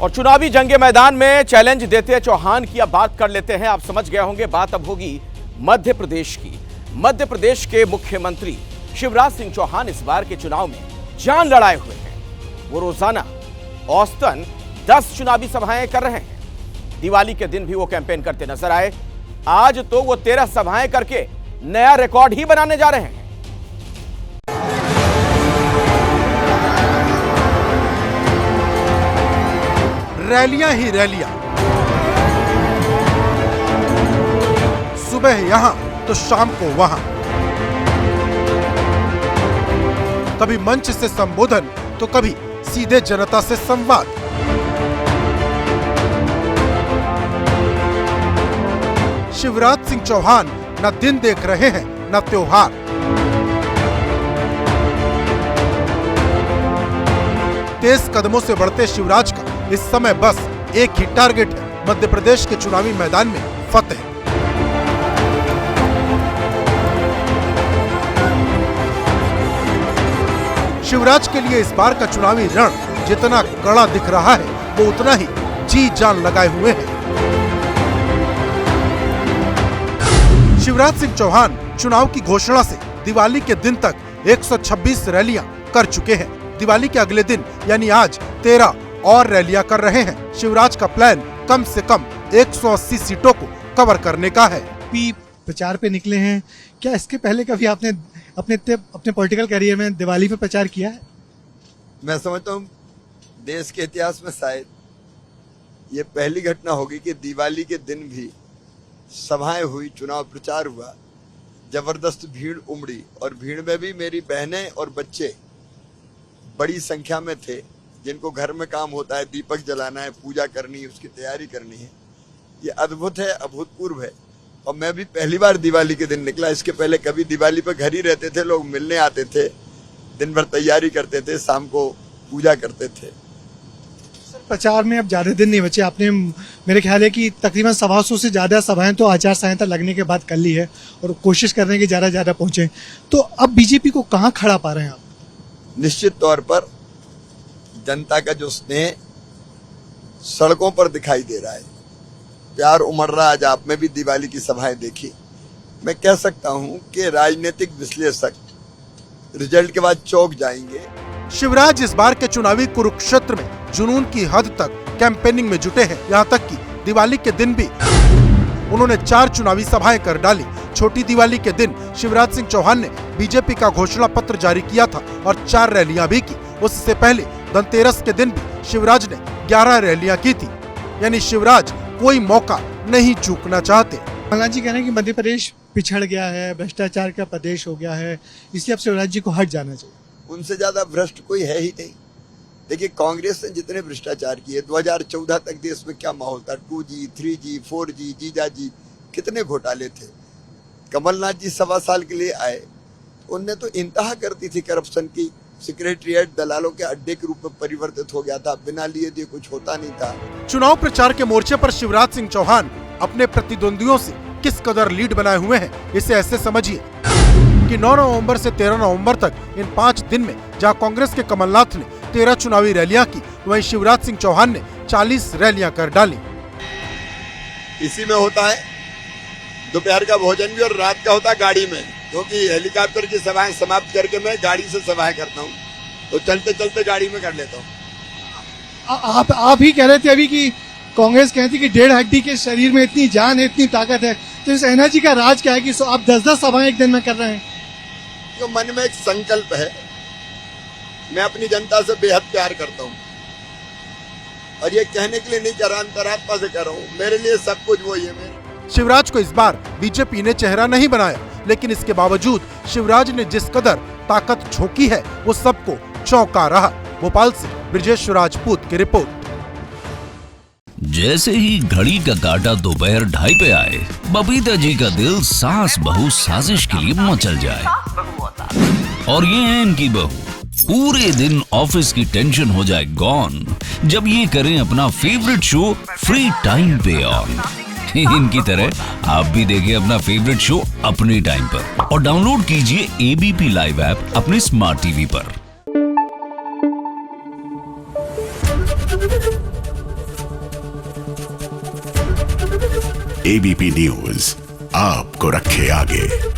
और चुनावी जंगे मैदान में चैलेंज देते चौहान की अब बात कर लेते हैं। आप समझ गए होंगे, बात अब होगी मध्य प्रदेश की। मध्य प्रदेश के मुख्यमंत्री शिवराज सिंह चौहान इस बार के चुनाव में जान लड़ाए हुए हैं। वो रोजाना औसतन 10 चुनावी सभाएं कर रहे हैं। दिवाली के दिन भी वो कैंपेन करते नजर आए। आज तो वो 13 सभाएं करके नया रिकॉर्ड ही बनाने जा रहे हैं। रैलियां ही रैलियां, सुबह यहां तो शाम को वहां, कभी मंच से संबोधन तो कभी सीधे जनता से संवाद। शिवराज सिंह चौहान न दिन देख रहे हैं न त्योहार। तेज कदमों से बढ़ते शिवराज का इस समय बस एक ही टारगेट है, मध्य प्रदेश के चुनावी मैदान में फतेह। शिवराज के लिए इस बार का चुनावी रण जितना कड़ा दिख रहा है, वो उतना ही जी जान लगाए हुए हैं। शिवराज सिंह चौहान चुनाव की घोषणा से दिवाली के दिन तक 126 रैलियां कर चुके हैं। दिवाली के अगले दिन यानी आज 13 और रैलियां कर रहे हैं। शिवराज का प्लान कम से कम 180 सीटों को कवर करने का है। भी प्रचार पे निकले हैं, क्या इसके पहले कभी आपने अपने पॉलिटिकल करियर में दिवाली पे प्रचार किया है? मैं समझता हूँ देश के इतिहास में शायद ये पहली घटना होगी कि दिवाली के दिन भी सभाएं हुई, चुनाव प्रचार हुआ, जबरदस्त भीड़ उमड़ी और भीड़ में भी मेरी बहनें और बच्चे बड़ी संख्या में थे, जिनको घर में काम होता है, दीपक जलाना है, पूजा करनी है, उसकी तैयारी करनी है। ये अद्भुत है, अभूतपूर्व है। और मैं भी पहली बार दिवाली के दिन निकला। इसके पहले कभी दिवाली पर घर ही रहते थे, लोग मिलने आते थे, दिन भर तैयारी करते थे, शाम को पूजा करते थे। सर, प्रचार में अब ज्यादा दिन नहीं बचे। आपने मेरे ख्याल है कि तकरीबन 125 से ज्यादा सभाएं तो आचार संहिता लगने के बाद कर ली है और कोशिश कर रहे हैं कि ज्यादा पहुंचे। तो अब बीजेपी को कहाँ खड़ा पा रहे हैं आप? निश्चित तौर पर जनता का जो स्नेह सड़कों पर दिखाई दे रहा है, प्यार उमड़ रहा है। आज आप में भी दिवाली की सभाएं देखी। मैं कह सकता हूं कि राजनीतिक विश्लेषक रिजल्ट के बाद चौंक जाएंगे। शिवराज इस बार के चुनावी कुरुक्षेत्र में जुनून की हद तक कैंपेनिंग में जुटे हैं। यहाँ तक कि दिवाली के दिन भी उन्होंने 4 चुनावी सभाएं कर डाली। छोटी दिवाली के दिन शिवराज सिंह चौहान ने बीजेपी का घोषणा पत्र जारी किया था और 4 रैलियां भी की। उससे पहले धनतेरस के दिन भी शिवराज ने 11 रैलियां की थी। यानी शिवराज कोई मौका नहीं चूकना चाहते। कमलनाथ जी कह रहे हैं कि मध्य प्रदेश पिछड़ गया है, भ्रष्टाचार का प्रदेश हो गया है, इसलिए अब शिवराज जी को हट जाना चाहिए। उनसे ज्यादा भ्रष्ट कोई है ही नहीं। देखिए, कांग्रेस ने जितने भ्रष्टाचार किए, 2014 तक देश में क्या माहौल था, 2G, 3G, 4G, जीजाजी, कितने घोटाले थे। कमलनाथ जी 1.25 साल के लिए आए, उनने तो इंतहा कर दी थी करप्शन की। सेक्रेटरीट दलालों के अड्डे के रूप में परिवर्तित हो गया था, बिना लिए दिए कुछ होता नहीं था। चुनाव प्रचार के मोर्चे पर शिवराज सिंह चौहान अपने प्रतिद्वंदियों से किस कदर लीड बनाए हुए हैं, इसे ऐसे समझिए कि 9 नवंबर से 13 नवंबर तक इन 5 दिन में जहां कांग्रेस के कमलनाथ ने 13 चुनावी रैलियां की, वहीं शिवराज सिंह चौहान ने 40 रैलियां कर डाली। इसी में होता है दोपहर का भोजन भी और रात का होता है गाड़ी में, क्योंकि हेलीकॉप्टर की सभाएं समाप्त करके मैं गाड़ी से सभाएं करता हूँ, तो चलते चलते गाड़ी में कर लेता हूँ। आप ही कह रहे थे अभी कि कांग्रेस कहती कि 1.5 हड्डी के शरीर में इतनी जान है, इतनी ताकत है, तो इस एनर्जी का राज क्या है कि आप 10-10 सभाएं एक दिन में कर रहे हैं? जो मन में एक संकल्प है, मैं अपनी जनता से बेहद प्यार करता हूँ और ये कहने के लिए नहीं कर रहा, अंतरात्मा से कर रहा हूँ। मेरे लिए सब कुछ वही है। मेरे शिवराज को इस बार बीजेपी ने चेहरा नहीं बनाया, लेकिन इसके बावजूद शिवराज ने जिस कदर ताकत झोंकी है, वो सबको चौंका रहा। भोपाल से ब्रिजेश राजपूत की रिपोर्ट। जैसे ही घड़ी का काटा दोपहर 2:30 पे आए, बबीता जी का दिल सास बहू साजिश के लिए मचल जाए। और ये है इनकी बहू, पूरे दिन ऑफिस की टेंशन हो जाए गॉन जब ये करें अपना फेवरेट शो फ्री टाइम पे ऑन। इनकी तरह आप भी देखें अपना फेवरेट शो अपने टाइम पर और डाउनलोड कीजिए एबीपी लाइव ऐप अपने स्मार्ट टीवी पर। एबीपी न्यूज आपको रखे आगे।